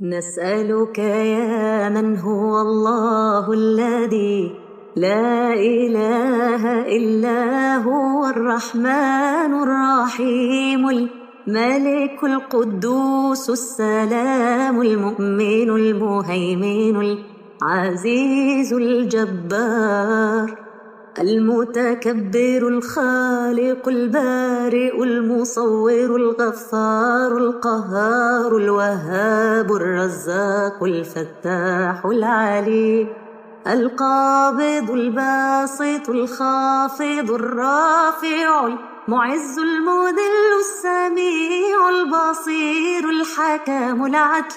نسألك يا من هو الله الذي لا إله إلا هو الرحمن الرحيم الملك القدوس السلام المؤمن المهيمن العزيز الجبار المتكبر الخالق البارئ المصور الغفار القهار الوهاب الرزاق الفتاح العليم القابض الباسط الخافض الرافع المعز المذل السميع البصير الحكم العدل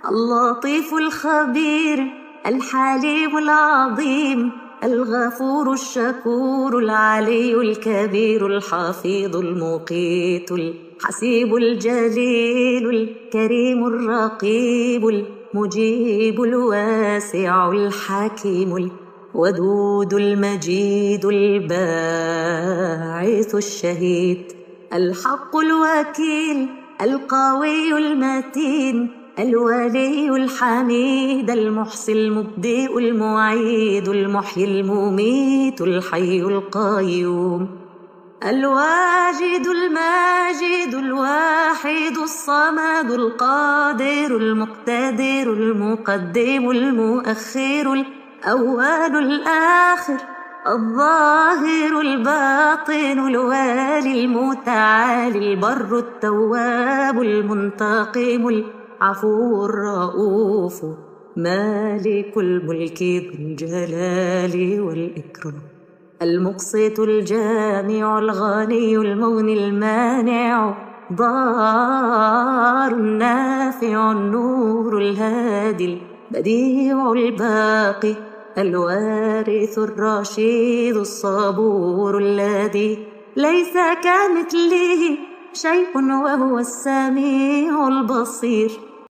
اللطيف الخبير الحليم العظيم الغفور الشكور العلي الكبير الحفيظ المقيت الحسيب الجليل الكريم الرقيب المجيب الواسع الحكيم الودود المجيد الباعث الشهيد الحق الوكيل القوي المتين الولي الحميد المحصي المبدئ المعيد المحيي المميت الحي القيوم الواجد الماجد الواحد الصمد القادر المقتدر المقدم المؤخر الأول الآخر الظاهر الباطن الوالي المتعالي البر التواب المنتقم العفو الرؤوف مالك الملك ذو الجلال والإكرام المقسط الجامع الغني المغني المانع ضار النافع النور الهادي البديع الباقي الوارث الرشيد الصبور الذي ليس كمثله شيء وهو السميع البصير